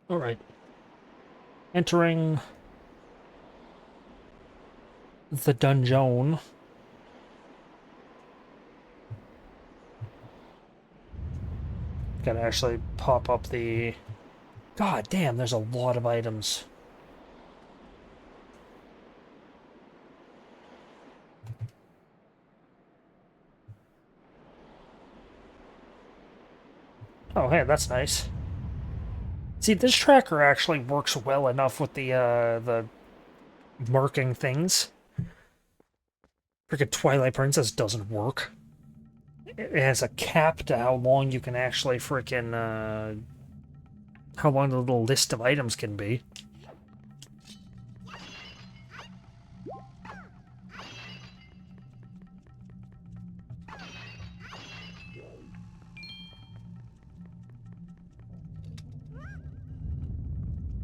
Alright. Entering the dungeon. Gotta actually pop up the... God damn, there's a lot of items. Oh, hey, that's nice. See, this tracker actually works well enough with the marking things. Freaking Twilight Princess doesn't work. It has a cap to how long you can actually freaking, how long the little list of items can be.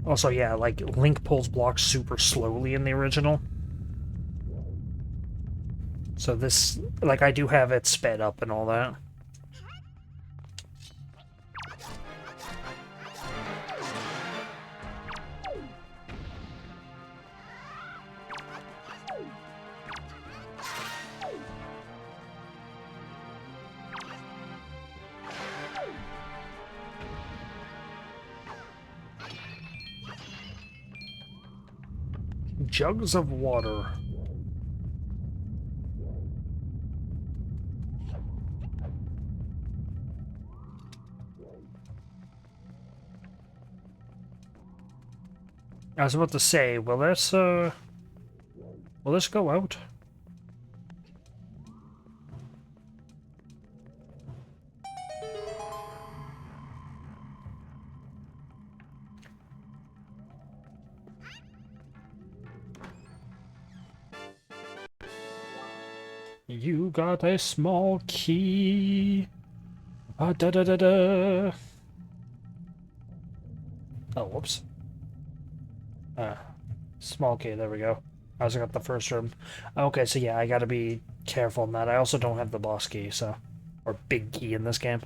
Also, yeah, like, Link pulls blocks super slowly in the original. So this, like, I do have it sped up and all that. Jugs of water. I was about to say, will this go out? You got a small key. Ah, da da da da. Oh, whoops. Uh, Small key, there we go. I also got the first room. Okay, so yeah, I gotta be careful on that. I also don't have the boss key, so... Or big key in this game.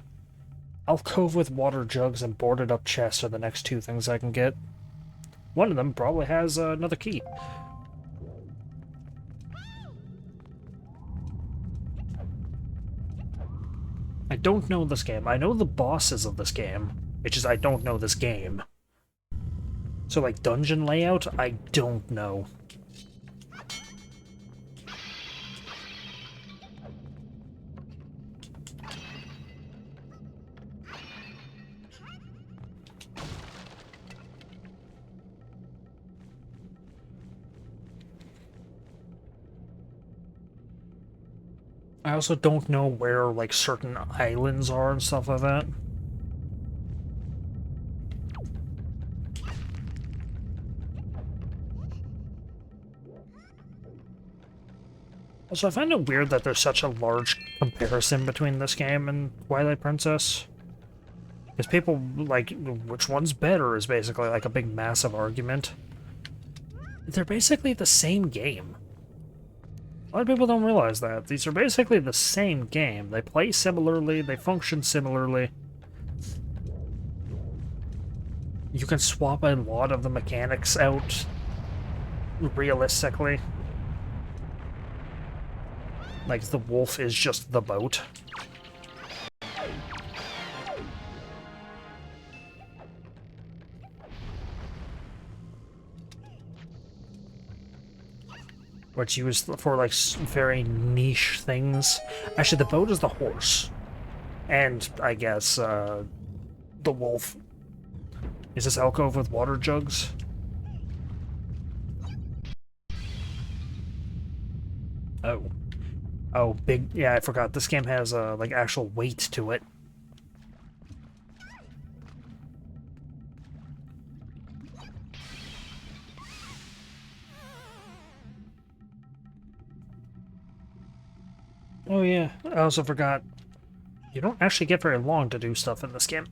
Alcove with water jugs and boarded up chests are the next two things I can get. One of them probably has another key. I don't know this game. I know the bosses of this game. It's just I don't know this game. So, like, dungeon layout, I don't know. I also don't know where, like, certain islands are and stuff like that. Also, I find it weird that there's such a large comparison between this game and Twilight Princess. Because people, like, which one's better is basically, like, a big, massive argument. They're basically the same game. A lot of people don't realize that. These are basically the same game. They play similarly, they function similarly. You can swap a lot of the mechanics out realistically. Like, the wolf is just the boat. Which used for, like, very niche things. Actually, the boat is the horse. And, I guess, the wolf. Is this alcove with water jugs? Oh. Oh, big... Yeah, I forgot. This game has, like, actual weight to it. Oh, yeah. I also forgot. You don't actually get very long to do stuff in this game.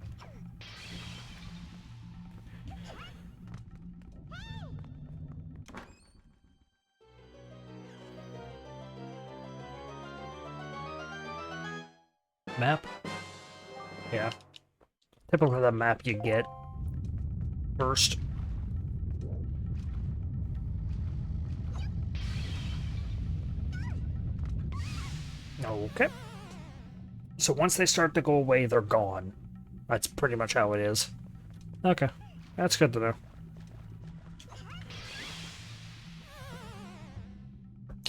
Map? Yeah. Typical the map you get. first. Okay. So once they start to go away, they're gone. That's pretty much how it is. Okay. That's good to know.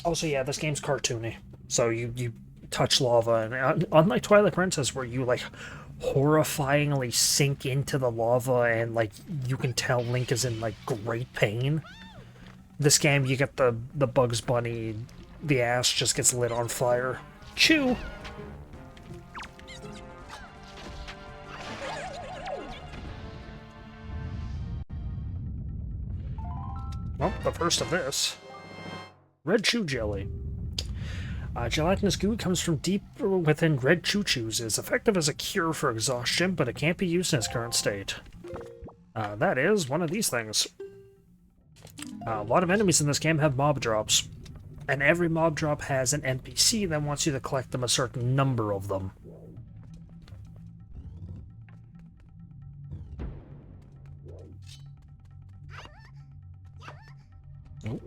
Also, yeah, this game's cartoony. So you touch lava, and unlike Twilight Princess, where you, like, horrifyingly sink into the lava and, like, you can tell Link is in, like, great pain, this game, you get the Bugs Bunny, the ass just gets lit on fire. Chew! Well, the first of this. Red Chew Jelly. Gelatinous goo comes from deep within red choo-choos. It is effective as a cure for exhaustion, but it can't be used in its current state. That is one of these things. A lot of enemies in this game have mob drops, and every mob drop has an NPC that wants you to collect them a certain number of them. Oh.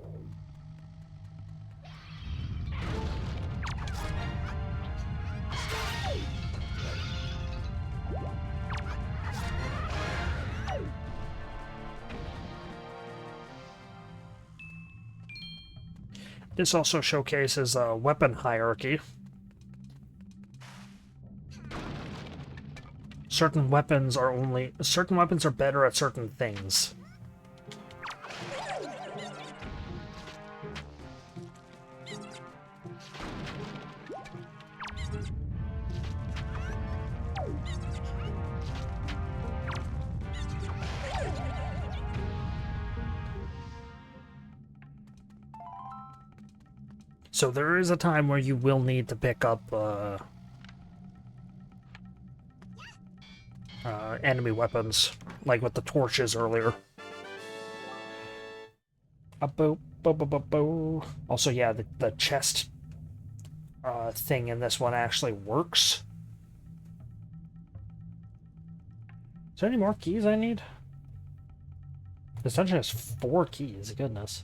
This also showcases a weapon hierarchy. Certain weapons are better at certain things. So there is a time where you will need to pick up enemy weapons, like with the torches earlier. Also, yeah, the chest thing in this one actually works. Is there any more keys I need? This dungeon has 4 keys, goodness.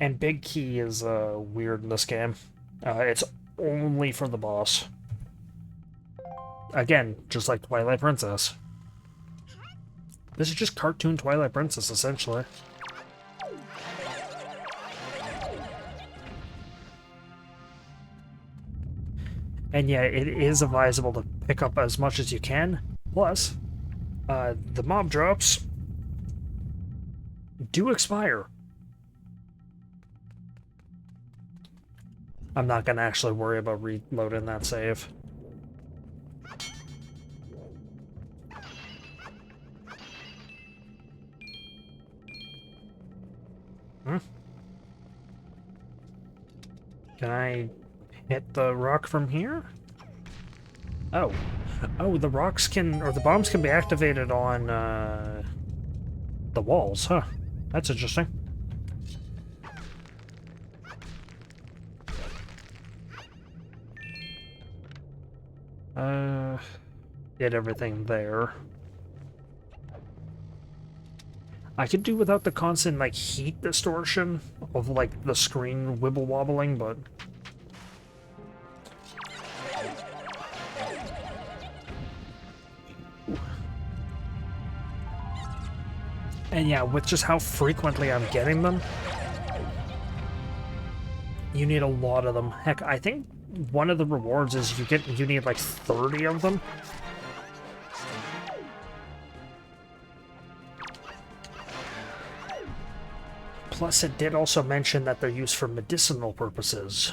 And Big Key is weird in this game. It's only for the boss. Again, just like Twilight Princess. This is just cartoon Twilight Princess, essentially. And yeah, it is advisable to pick up as much as you can. Plus, the mob drops do expire. I'm not going to actually worry about reloading that save. Can I hit the rock from here? Oh. Oh, the rocks can, or the bombs can be activated on, the walls, huh? That's interesting. Get everything there. I could do without the constant, like, heat distortion of, like, the screen wibble-wobbling, but... And yeah, with just how frequently I'm getting them, you need a lot of them. Heck, I think one of the rewards is you need like 30 of them. Plus, it did also mention that they're used for medicinal purposes,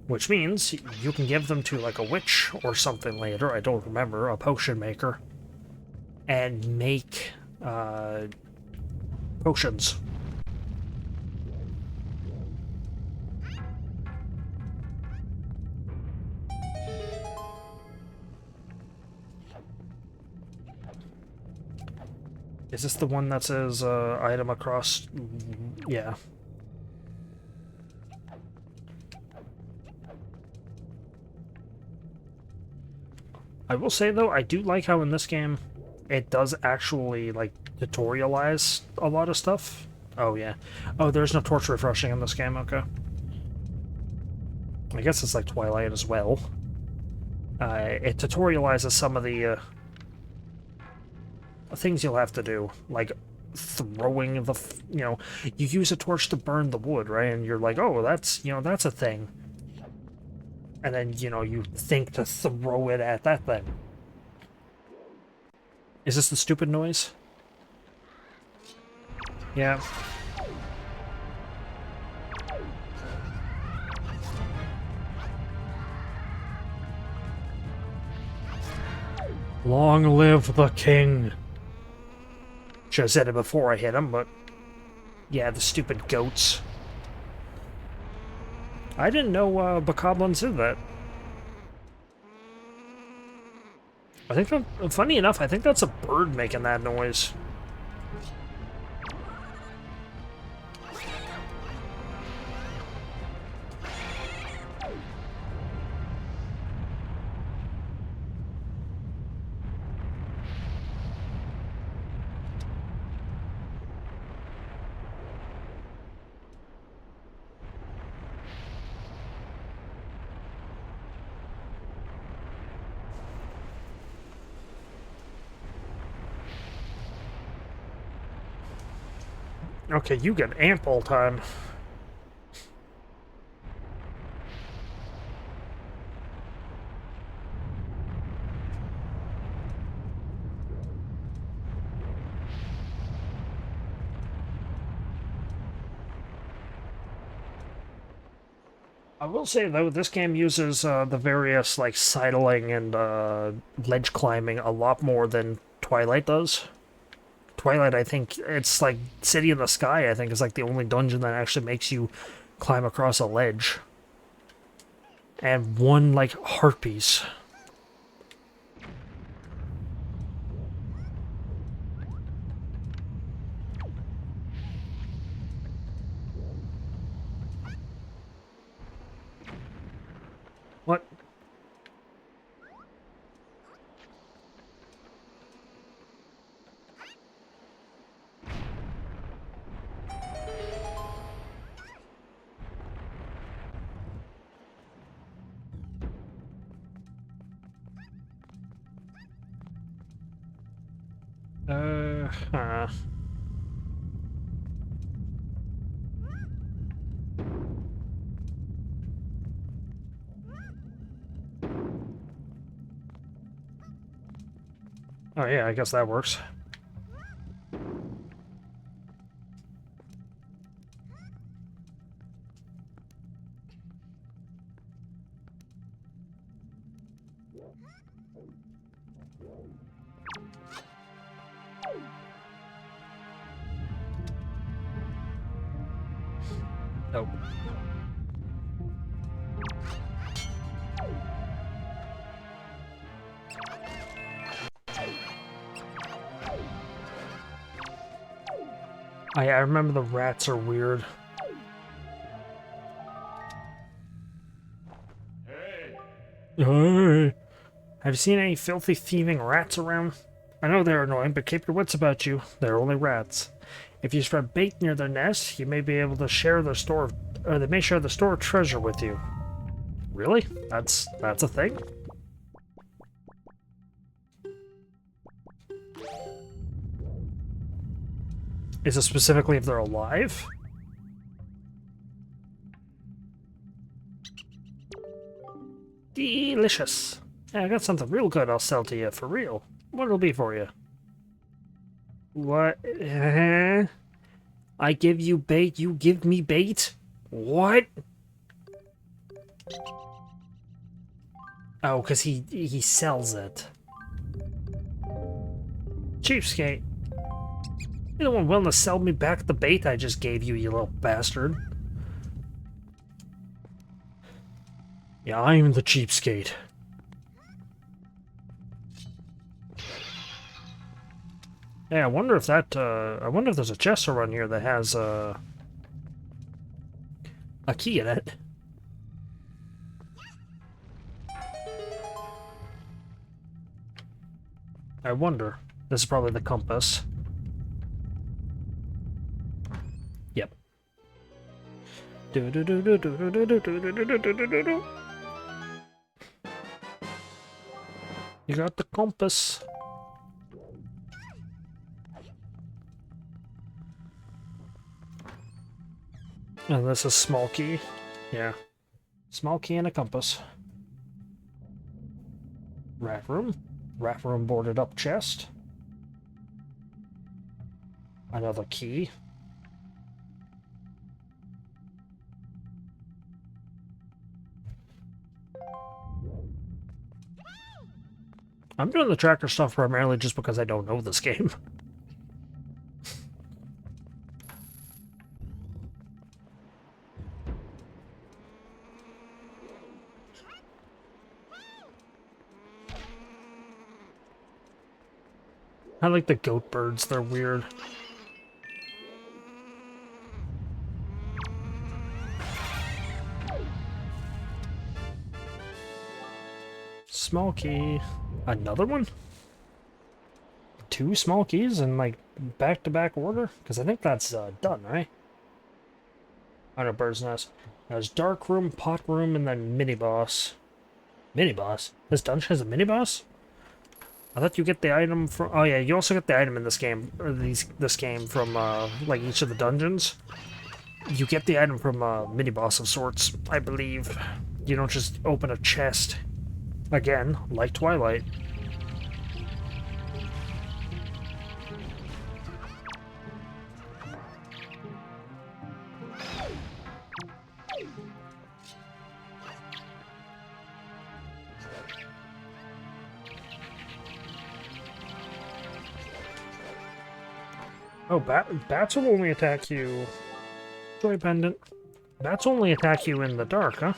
which means you can give them to like a witch or something later, I don't remember, a potion maker, and make potions. Is this the one that says item across? Yeah. I will say, though, I do like how in this game it does actually, like, tutorialize a lot of stuff. Oh, yeah. Oh, there's no torch refreshing in this game, okay. I guess it's like Twilight as well. It tutorializes some of the things you'll have to do, like throwing the, you use a torch to burn the wood, right? And you're like, oh, that's, that's a thing. And then, you think to throw it at that thing. Is this the stupid noise? Yeah. Long live the king. Should have said it before I hit him, but... yeah, the stupid goats. I didn't know bokoblins did that. I think that, funny enough, I think that's a bird making that noise. Okay, you get ample time. I will say, though, this game uses the various, like, sidling and ledge climbing a lot more than Twilight does. Twilight, I think, it's like City in the Sky, I think, is like the only dungeon that actually makes you climb across a ledge. And one, like, harpies. What? Huh. Oh yeah, I guess that works. Nope. I remember the rats are weird. Hey. Have you seen any filthy thieving rats around? I know they're annoying, but keep your wits about you. They're only rats. If you spread bait near their nest, you may be able to share their store, or they may share the store of treasure with you. Really? That's a thing? Is it specifically if they're alive? Delicious. Yeah, I got something real good I'll sell to you, for real. What'll it be for you? What? I give you bait, you give me bait? What? Oh, because he sells it. Cheapskate. You're the one willing to sell me back the bait I just gave you, you little bastard. Yeah, I'm the cheapskate. Yeah, I wonder if that, I wonder if there's a chest around here that has, a key in it. I wonder. This is probably the compass. Yep. You got the compass. And this is small key. Yeah. Small key and a compass. Rat room. Rat room boarded up chest. Another key. I'm doing the tracker stuff primarily just because I don't know this game. I like the goat birds, they're weird. Small key. Another one? Two small keys in, like, back-to-back order? Because I think that's done, right? I know, bird's nest. There's dark room, pot room, and then mini-boss. Mini-boss? This dungeon has a mini-boss? I thought you get the item from... Oh yeah, you also get the item in this game, or this game from, like, each of the dungeons. You get the item from a mini-boss of sorts, I believe. You don't just open a chest. Again, like Twilight. Oh, bats will only attack you... Joy pendant. Bats only attack you in the dark, huh?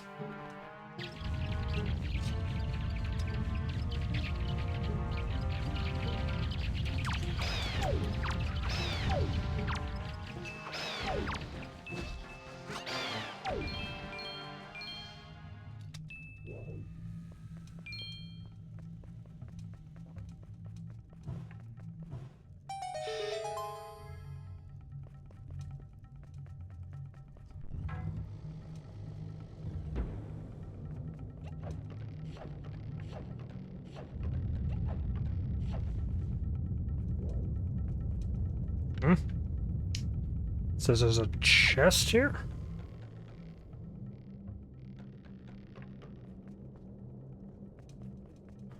Says there's a chest here?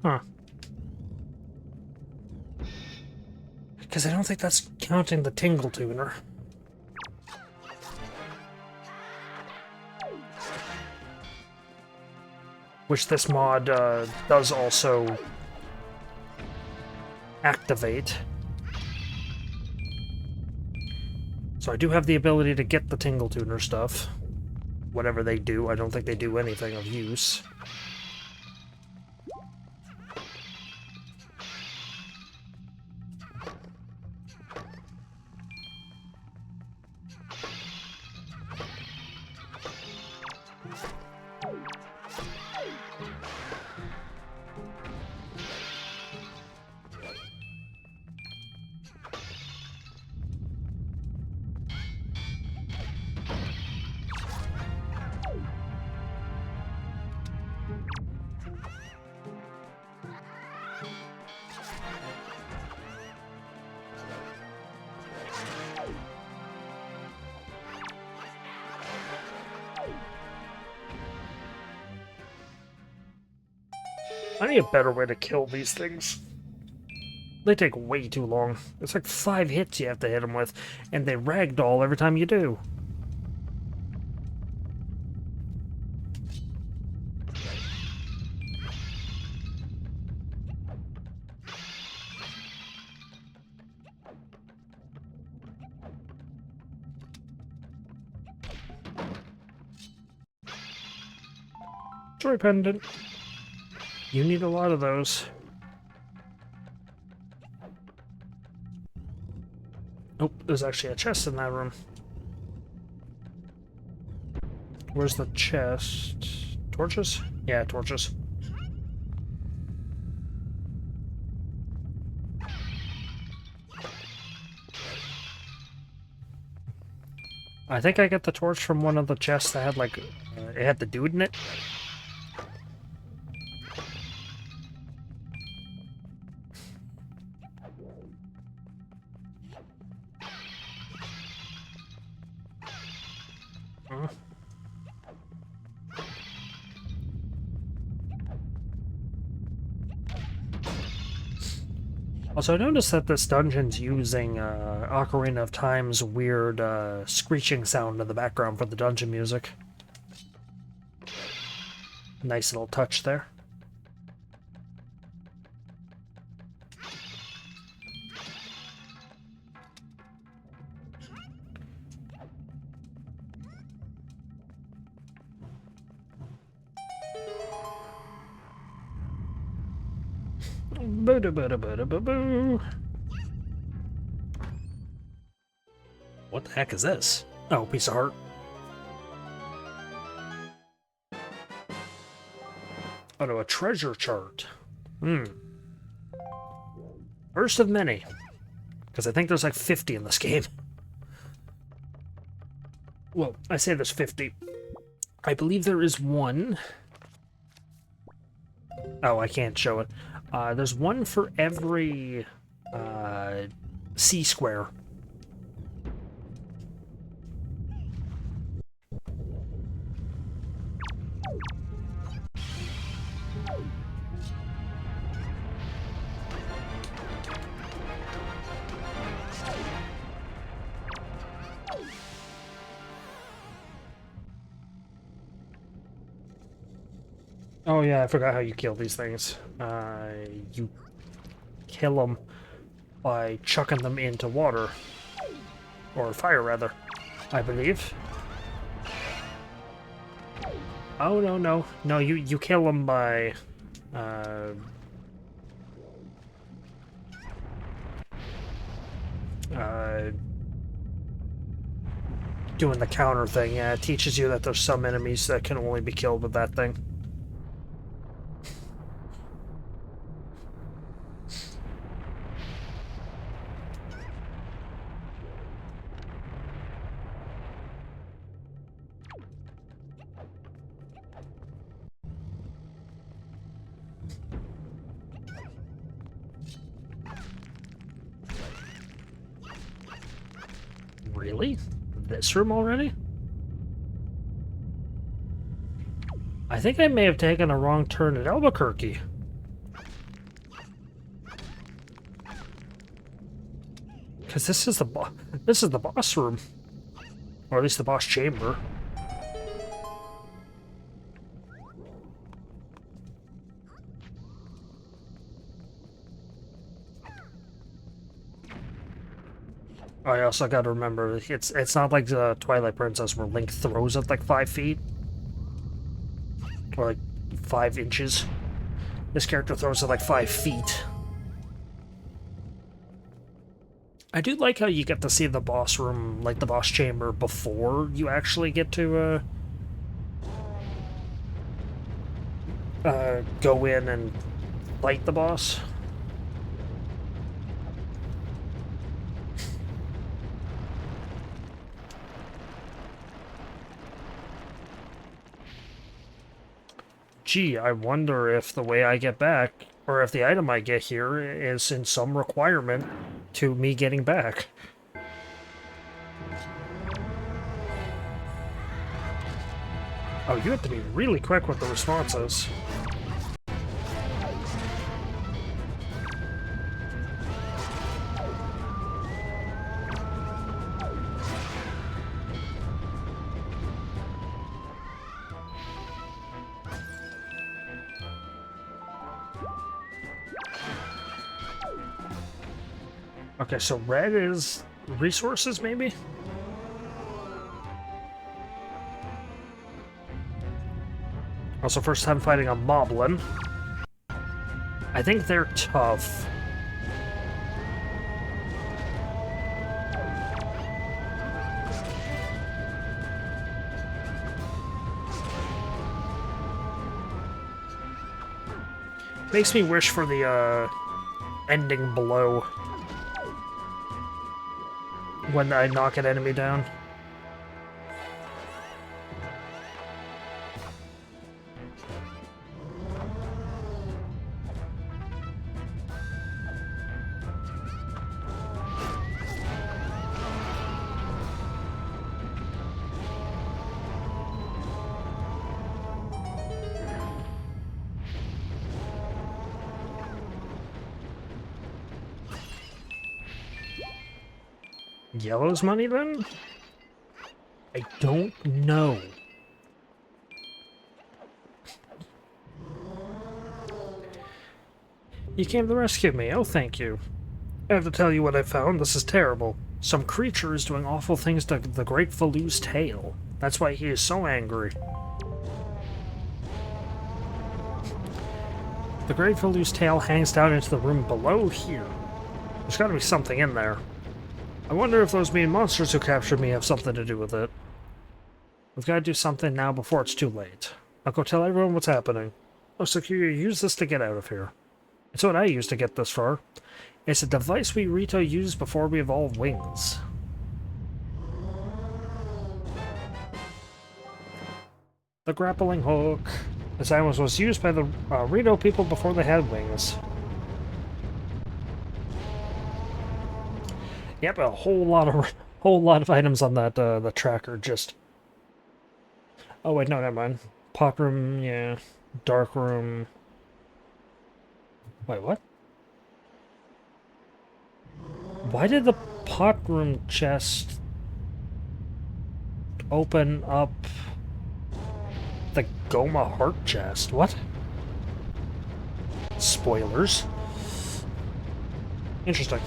Huh. Because I don't think that's counting the tingle tuner. Which this mod does also activate. So I do have the ability to get the tingle tuner stuff. Whatever they do, I don't think they do anything of use. I need a better way to kill these things. They take way too long. It's like 5 hits you have to hit them with, and they ragdoll every time you do. Joy pendant. You need a lot of those. Oh, there's actually a chest in that room. Where's the chest? Torches? Yeah, torches. I think I got the torch from one of the chests that had, like, it had the dude in it. Also, I noticed that this dungeon's using Ocarina of Time's weird screeching sound in the background for the dungeon music. Nice little touch there. Boo-da-boo-da-boo-da-boo-boo. What the heck is this? Oh, piece of heart. Oh no, a treasure chart. First of many. Because I think there's like 50 in this game. Well, I say there's 50. I believe there is one. Oh, I can't show it. There's one for every C square. Oh yeah, I forgot how you kill these things. You kill them by chucking them into water. Or fire, rather, I believe. Oh, no, no. No, you kill them by... doing the counter thing. Yeah, it teaches you that there's some enemies that can only be killed with that thing. Really? This room already? I think I may have taken a wrong turn at Albuquerque. Because this is the boss room. Or at least the boss chamber. I also gotta remember, it's not like the Twilight Princess where Link throws it like 5 feet. Or like 5 inches. This character throws it like 5 feet. I do like how you get to see the boss room, like the boss chamber, before you actually get to go in and fight the boss. Gee, I wonder if the way I get back, or if the item I get here is in some requirement to me getting back. Oh, you have to be really quick with the responses. Okay, so red is resources, maybe? Also, first time fighting a moblin. I think they're tough. Makes me wish for the, ending blow. When I knock an enemy down. Yellow's money, then? I don't know. You came to rescue me. Oh, thank you. I have to tell you what I found. This is terrible. Some creature is doing awful things to the great Valoo's tail. That's why he is so angry. The great Valoo's tail hangs down into the room below here. There's gotta be something in there. I wonder if those mean monsters who captured me have something to do with it. We've gotta do something now before it's too late. I'll go tell everyone what's happening. Oh, so you use this to get out of here. It's what I used to get this far. It's a device we Rito used before we evolved wings. The grappling hook. This item was used by the Rito people before they had wings. Yep, a whole lot of items on that the tracker. Just. Oh wait, no, never mind. Pot room, yeah. Dark room. Wait, what? Why did the pot room chest open up the Ghoma heart chest? What? Spoilers. Interesting.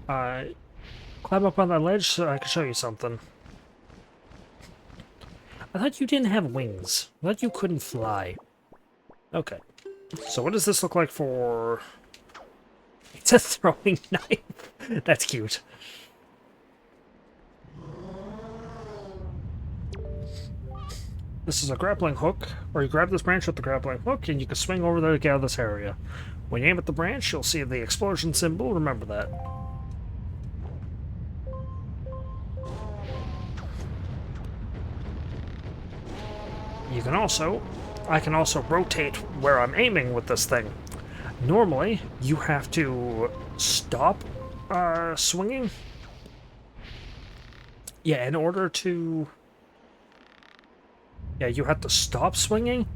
Climb up on that ledge so I can show you something. I thought you didn't have wings. I thought you couldn't fly. Okay. So what does this look like for... It's a throwing knife. That's cute. This is a grappling hook, or you grab this branch with the grappling hook and you can swing over there to get out of this area. When you aim at the branch, you'll see the explosion symbol. Remember that. You can also... I can also rotate where I'm aiming with this thing. Normally, you have to stop swinging. Yeah, in order to... Yeah, you have to stop swinging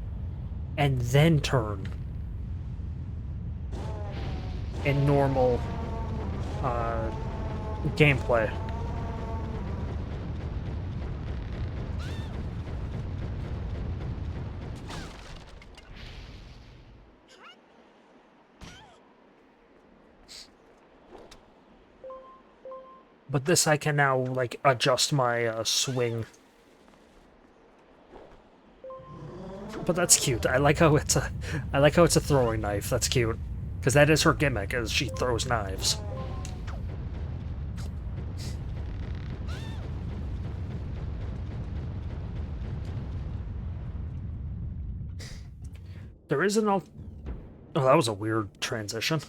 and then turn. In normal gameplay. But this I can now, like, adjust my swing. But that's cute. I like how it's a throwing knife. That's cute. Because that is her gimmick, is she throws knives. There is an Oh, that was a weird transition.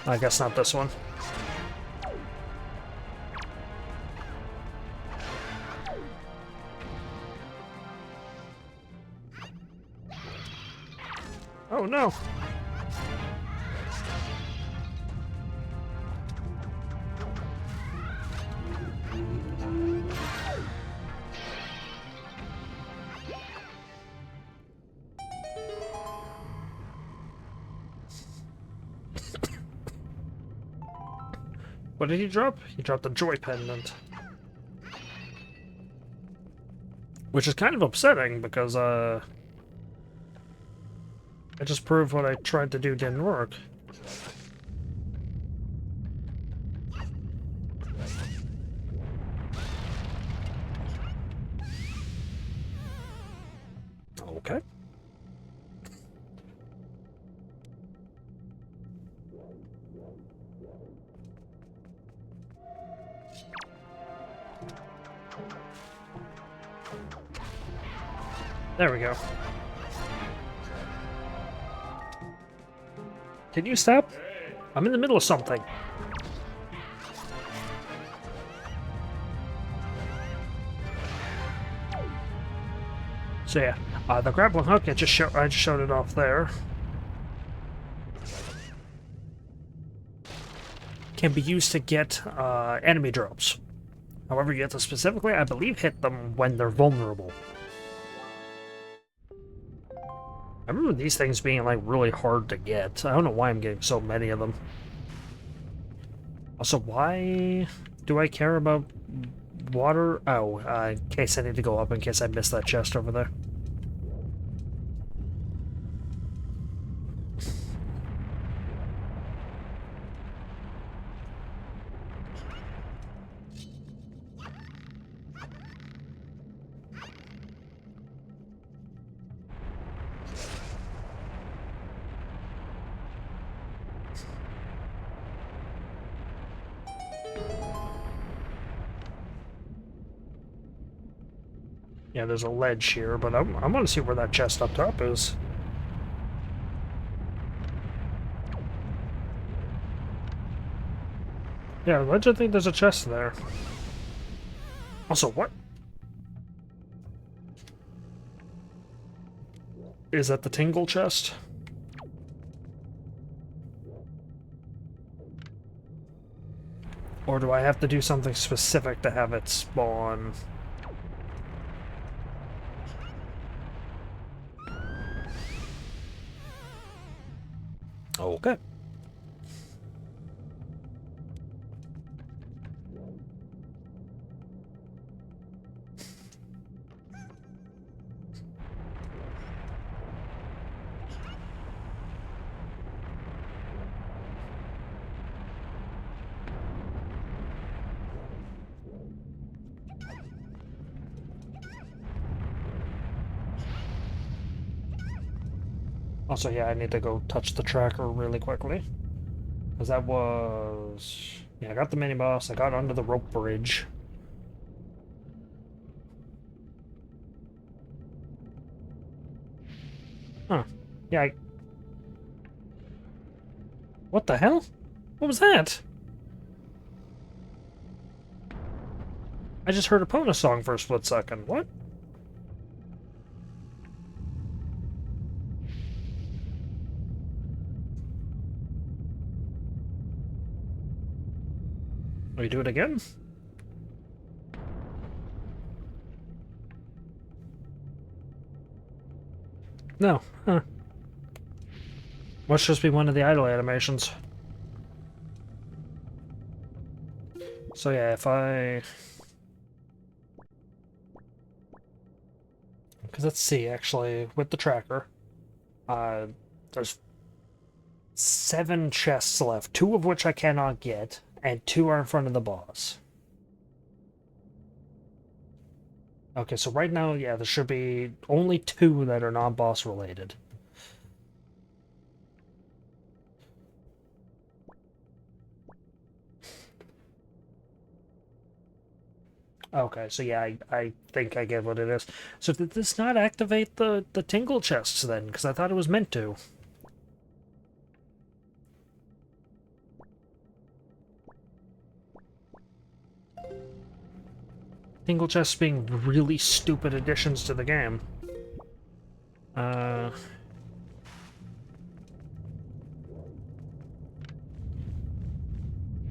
I guess not this one. Oh no! What did he drop? He dropped the joy pendant. Which is kind of upsetting, because, I just proved what I tried to do didn't work. Okay. There we go. Can you stop? I'm in the middle of something. So yeah, the grappling hook, I just showed it off there. Can be used to get enemy drops. However, you have to specifically, I believe, hit them when they're vulnerable. I remember these things being, like, really hard to get. I don't know why I'm getting so many of them. Also, why do I care about water? Oh, in case I need to go up, in case I missed that chest over there. Yeah, there's a ledge here, but I'm gonna see where that chest up top is. Yeah, ledge, I think there's a chest there. Also, what? Is that the tingle chest? Or do I have to do something specific to have it spawn? Okay. Also, yeah, I need to go touch the tracker really quickly. Because that was... Yeah, I got the mini-boss, I got under the rope bridge. Huh. Yeah, What the hell? What was that? I just heard a Pona song for a split second. What? Will you do it again? No. Huh. Must just be one of the idle animations. So yeah, if I... Because let's see, actually, with the tracker, there's 7 chests left, 2 of which I cannot get, and 2 are in front of the boss. Okay, so right now, yeah, there should be only 2 that are non-boss related. Okay, so yeah, I think I get what it is. So did this not activate the tingle chests then? Because I thought it was meant to. Tingle chests being really stupid additions to the game.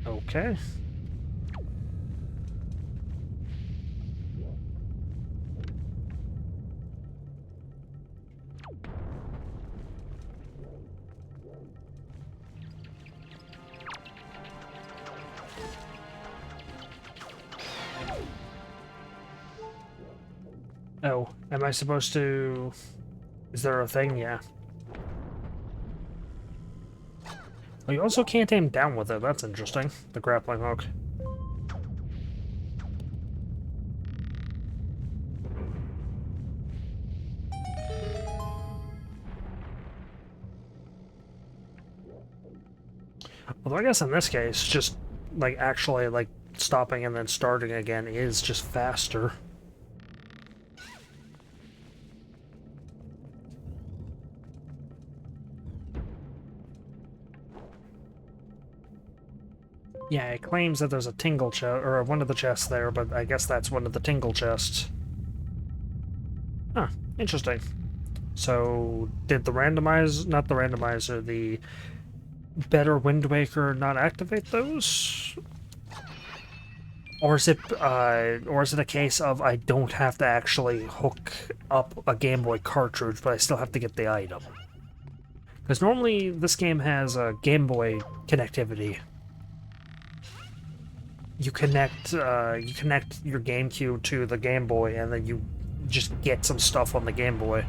Okay. Oh, am I supposed to... Is there a thing? Yeah. Oh, you also can't aim down with it. That's interesting. The grappling hook. Although I guess in this case, just, like, actually, like, stopping and then starting again is just faster. Yeah, it claims that there's a tingle chest, or one of the chests there, but I guess that's one of the tingle chests. Huh, interesting. So, did the not the randomizer, the Better Wind Waker not activate those? Or is it a case of I don't have to actually hook up a Game Boy cartridge, but I still have to get the item? Because normally this game has a Game Boy connectivity. You connect your GameCube to the Game Boy, and then you just get some stuff on the Game Boy.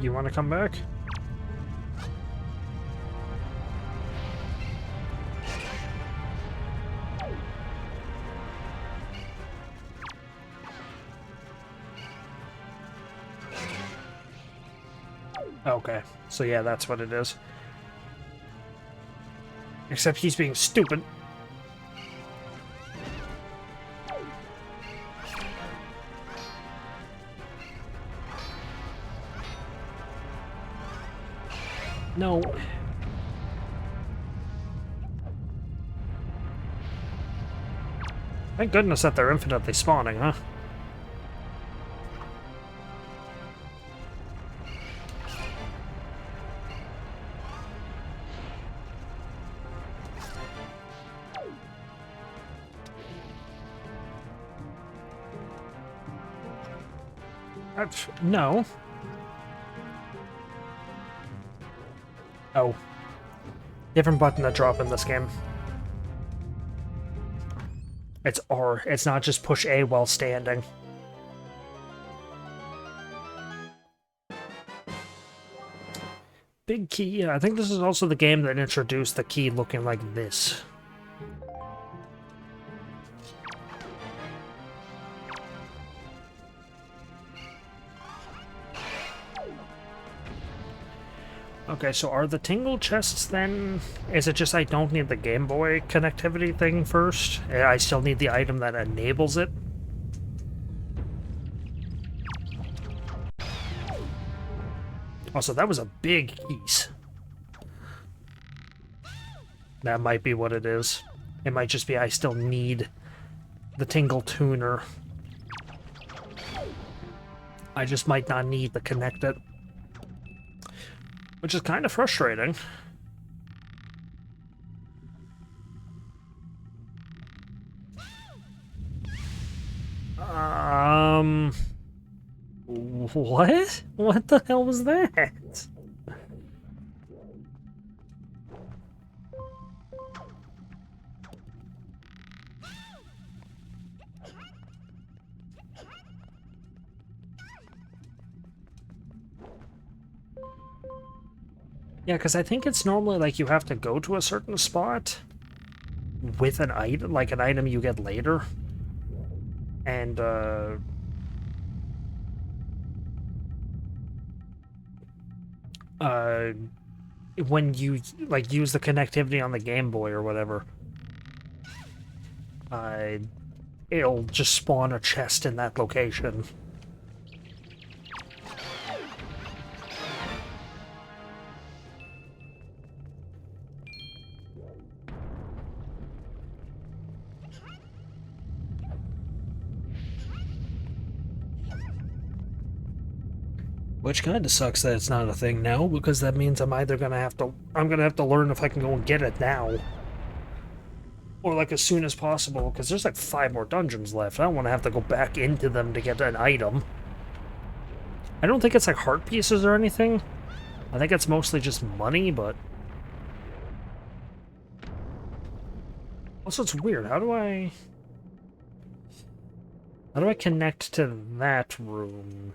You want to come back? Okay, so yeah, that's what it is. Except he's being stupid. No. Thank goodness that they're infinitely spawning, huh? No. Oh. Different button to drop in this game. It's R. It's not just push A while standing. Big key. Yeah, I think this is also the game that introduced the key looking like this. Okay, so are the tingle chests then... Is it just I don't need the Game Boy connectivity thing first? I still need the item that enables it? Also, that was a big piece. That might be what it is. It might just be I still need the tingle tuner. I just might not need to connect it. Which is kind of frustrating. What? What the hell was that? Yeah, because I think it's normally like you have to go to a certain spot with an item, like an item you get later. And, when you, like, use the connectivity on the Game Boy or whatever, it'll just spawn a chest in that location. Which kind of sucks that it's not a thing now, because that means I'm gonna have to learn if I can go and get it now. Or like as soon as possible, because there's like 5 more dungeons left. I don't want to have to go back into them to get an item. I don't think it's like heart pieces or anything. I think it's mostly just money, but... Also, it's weird. How do I connect to that room?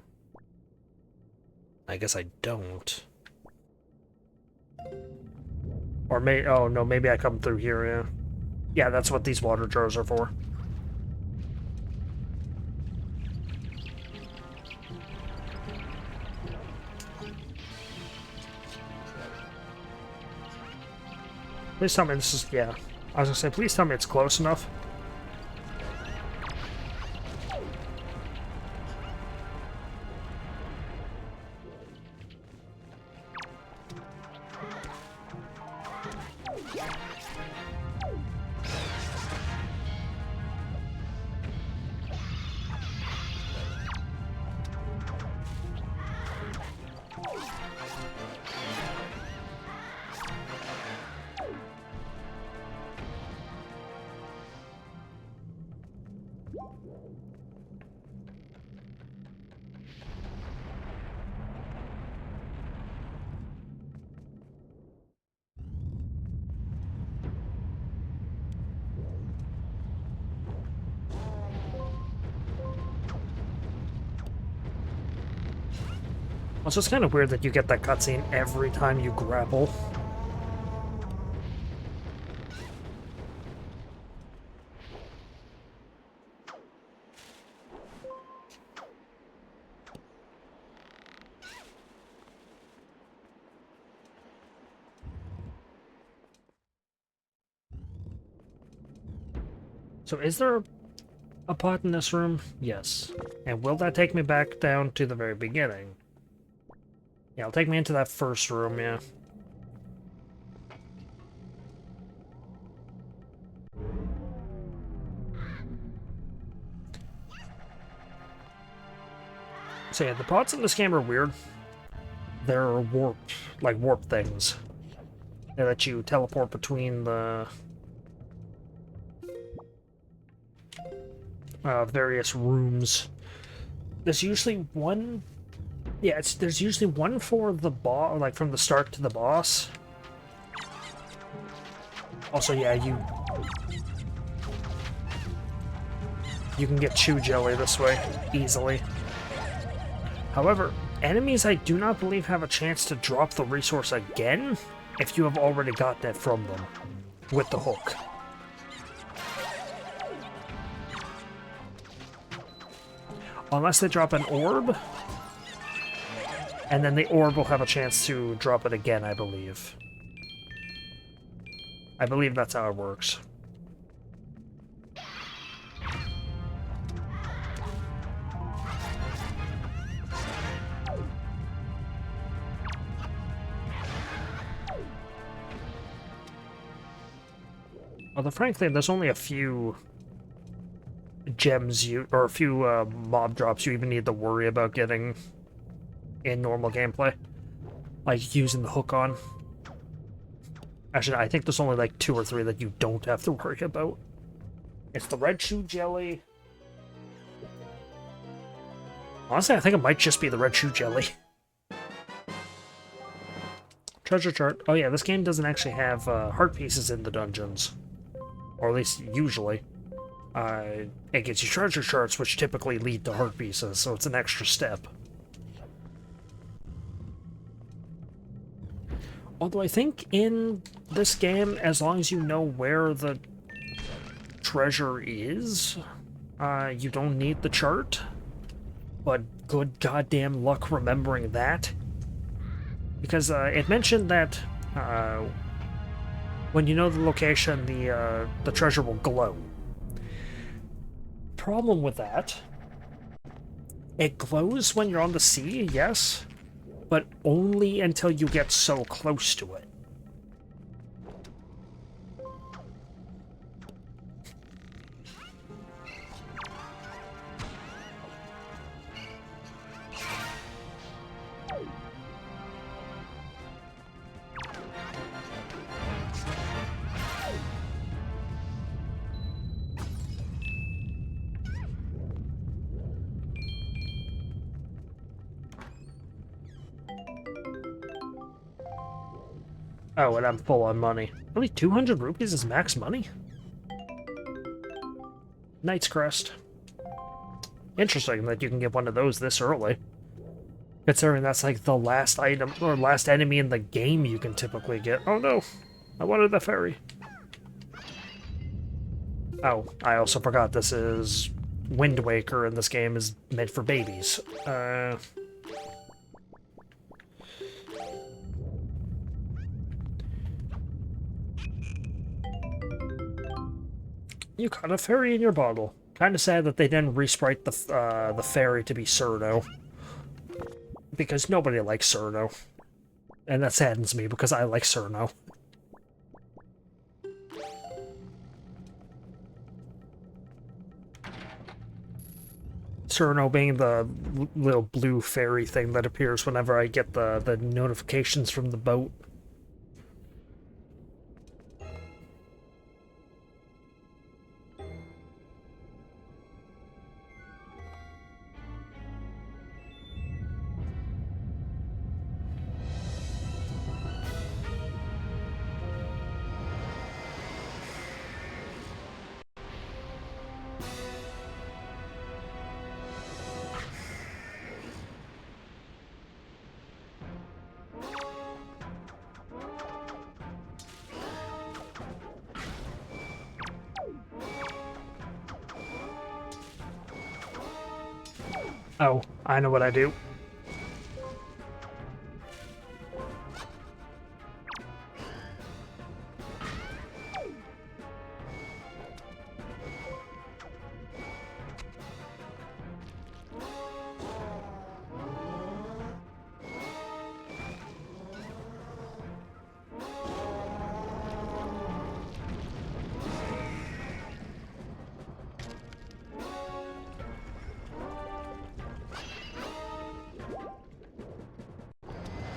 I guess I don't. Or oh no, maybe I come through here, yeah. Yeah, that's what these water jars are for. Please tell me this is, yeah. I was gonna say, please tell me it's close enough. Also, it's kind of weird that you get that cutscene every time you grapple. So is there a pot in this room? Yes. And will that take me back down to the very beginning? Yeah, it'll take me into that first room, yeah. So yeah, the pots in this game are weird. They're warped, like warp things. They let you teleport between the various rooms. There's usually one... Yeah, there's usually one for the boss, like from the start to the boss. Also, yeah, you can get chew jelly this way, easily. However, enemies I do not believe have a chance to drop the resource again if you have already gotten it from them with the hook. Unless they drop an orb, and then the orb will have a chance to drop it again, I believe. I believe that's how it works. Although, frankly, there's only a few gems or a few mob drops you even need to worry about getting in normal gameplay. Like using the hook on. Actually, I think there's only like 2 or 3 that you don't have to worry about. It's the red chew jelly. Honestly, I think it might just be the red chew jelly. Treasure chart. Oh yeah, this game doesn't actually have heart pieces in the dungeons. Or at least usually. It gives you treasure charts, which typically lead to heart pieces, so it's an extra step. Although I think in this game, as long as you know where the treasure is, you don't need the chart. But good goddamn luck remembering that. Because it mentioned that when you know the location, the treasure will glow. Problem with that, it glows when you're on the sea, yes, but only until you get so close to it. Oh, and I'm full on money. Only 200 rupees is max money? Knight's Crest. Interesting that you can get one of those this early. Considering that's like the last item, or last enemy in the game you can typically get. Oh no! I wanted the fairy. Oh, I also forgot this is Wind Waker, and this game is meant for babies. You caught a fairy in your bottle. Kind of sad that they didn't resprite the fairy to be Cerno. Because nobody likes Cerno. And that saddens me, because I like Cerno. Cerno being the little blue fairy thing that appears whenever I get the notifications from the boat. Oh, I know what I do.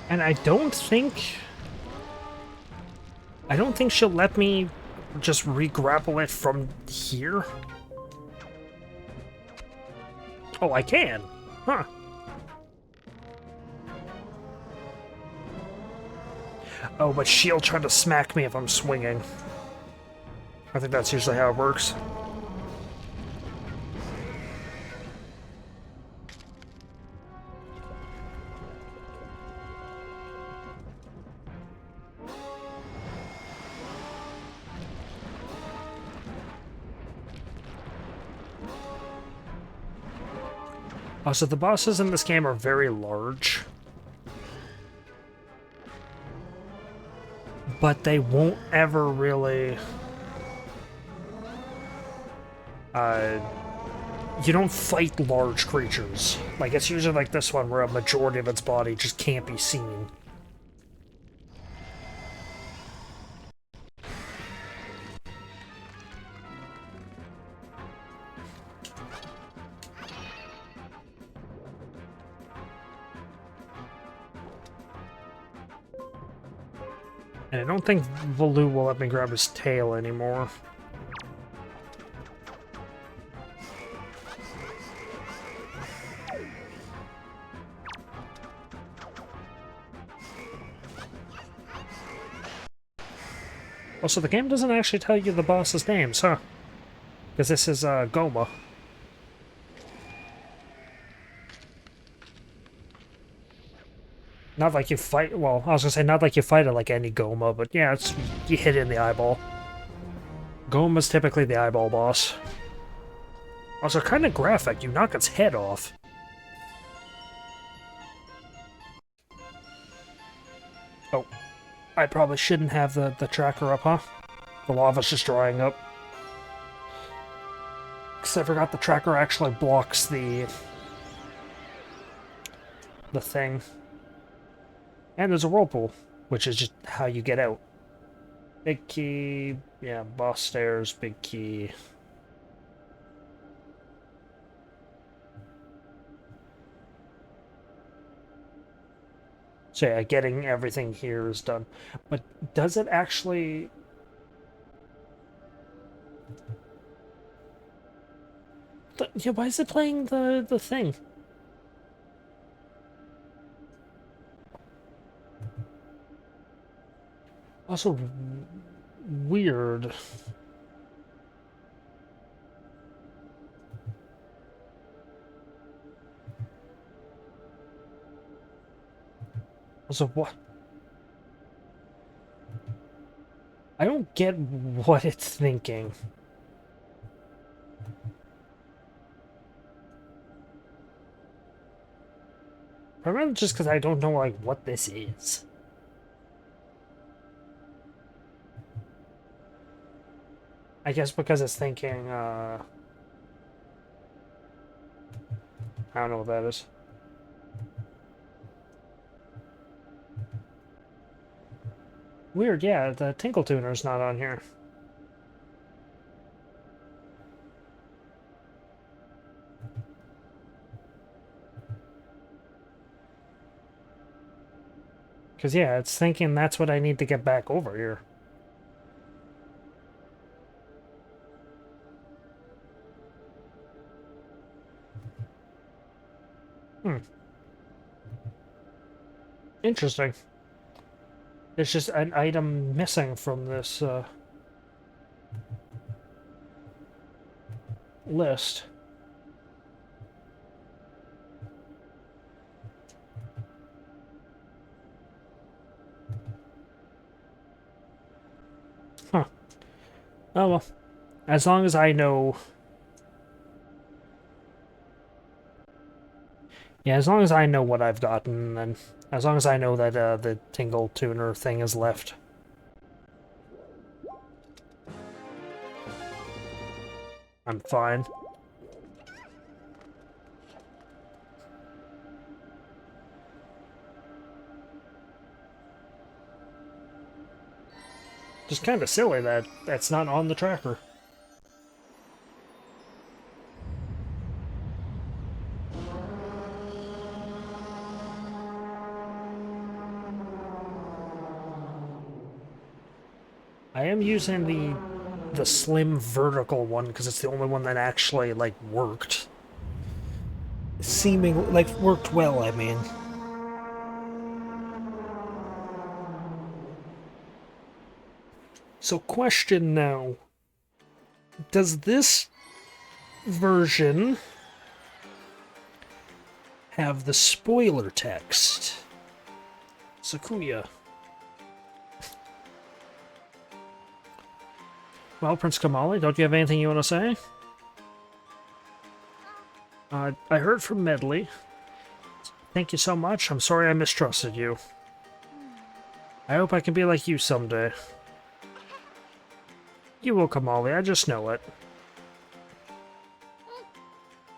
And I don't think she'll let me just re-grapple it from here. Oh, I can. Huh. Oh, but she'll try to smack me if I'm swinging. I think that's usually how it works. Also, the bosses in this game are very large. But they won't ever really... you don't fight large creatures. Like, it's usually like this one, where a majority of its body just can't be seen. And I don't think Valoo will let me grab his tail anymore. Also, the game doesn't actually tell you the boss's names, huh? Because this is, Ghoma. Not like you fight... Well, I was gonna say, not like you fight it like any Ghoma, but yeah, it's... You hit it in the eyeball. Ghoma's typically the eyeball boss. Also, kind of graphic. You knock its head off. Oh. I probably shouldn't have the tracker up, huh? The lava's just drying up. Because I forgot the tracker actually blocks the thing. And there's a whirlpool, which is just how you get out. Big key, yeah, boss stairs, big key. So yeah, getting everything here is done. But does it actually... Yeah, why is it playing the thing? Also, weird. Also, what? I don't get what it's thinking. Probably just because I don't know, like, what this is. I guess because it's thinking, I don't know what that is. Weird, yeah, the Tinkle Tuner's not on here. Because, yeah, it's thinking that's what I need to get back over here. Hmm. Interesting. There's just an item missing from this, list. Huh. Oh well. As long as I know... Yeah, as long as I know what I've gotten, and as long as I know that the Tingle Tuner thing is left. I'm fine. Just kind of silly that that's not on the tracker. I am using the slim vertical one because it's the only one that actually like worked. Seeming like worked well, I mean. So question now. Does this version have the spoiler text? Sakuya. Well, Prince Kamali, don't you have anything you want to say? I heard from Medley. Thank you so much. I'm sorry I mistrusted you. I hope I can be like you someday. You will, Kamali, I just know it.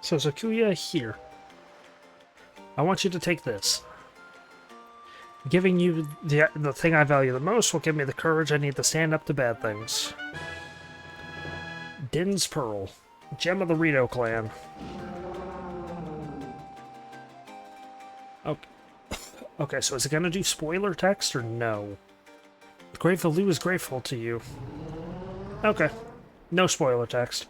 So, Sakuya, here. I want you to take this. Giving you the thing I value the most will give me the courage I need to stand up to bad things. Din's Pearl. Gem of the Rito clan. Okay. Okay, so is it gonna do spoiler text or no? The Great Valoo is grateful to you. Okay. No spoiler text.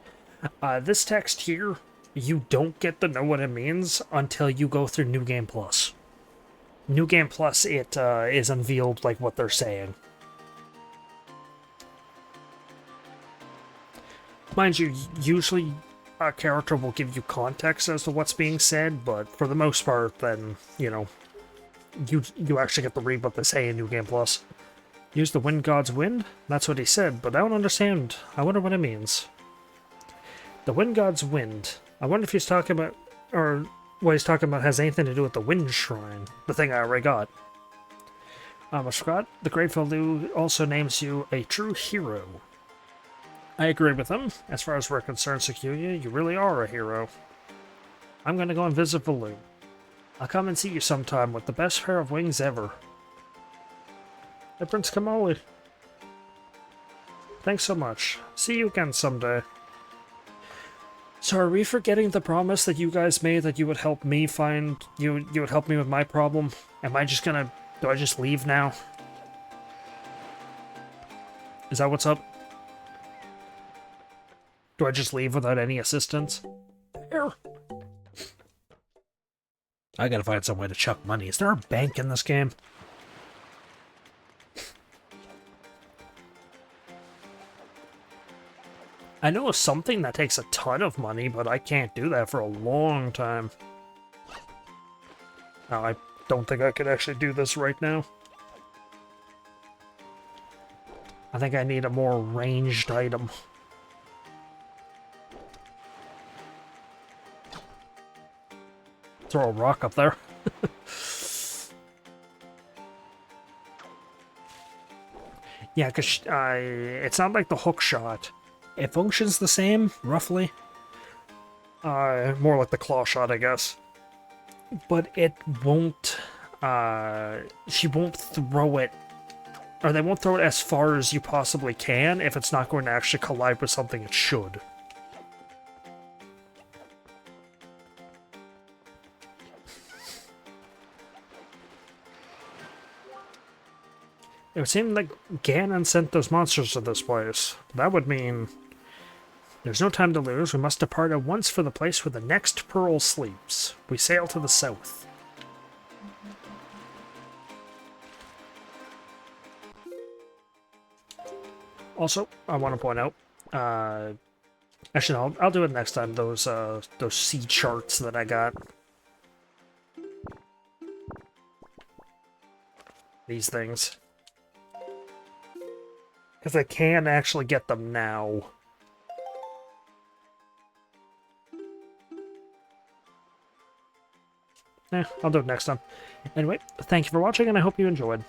This text here, you don't get to know what it means until you go through New Game Plus. New Game Plus, it is unveiled like what they're saying. Mind you, usually a character will give you context as to what's being said, but for the most part, then, you know, you actually get to read what they say in New Game Plus. Use the Wind God's Wind? That's what he said, but I don't understand. I wonder what it means. The Wind God's Wind. I wonder if he's talking about, or what he's talking about has anything to do with the Wind Shrine, the thing I already got. Scott, the Great Valoo also names you a true hero. I agree with him. As far as we're concerned, Sakuya, you really are a hero. I'm gonna go and visit Valoo. I'll come and see you sometime with the best pair of wings ever. Hey, Prince Kamali. Thanks so much. See you again someday. So are we forgetting the promise that you guys made that you would help me find... You would help me with my problem? Am I just gonna... Do I just leave now? Is that what's up? Do I just leave without any assistance? Here. I gotta find some way to chuck money. Is there a bank in this game? I know of something that takes a ton of money, but I can't do that for a long time. No, I don't think I could actually do this right now. I think I need a more ranged item. Throw a rock up there. Yeah, because it's not like the hook shot. It functions the same, roughly. More like the claw shot, I guess. But it won't... she won't throw it... Or they won't throw it as far as you possibly can if it's not going to actually collide with something it should. It would seem like Ganon sent those monsters to this place. That would mean... There's no time to lose. We must depart at once for the place where the next pearl sleeps. We sail to the south. Also, I want to point out... actually, no, I'll do it next time. Those sea charts that I got. These things. Because I can actually get them now. I'll do it next time. Anyway, thank you for watching, and I hope you enjoyed.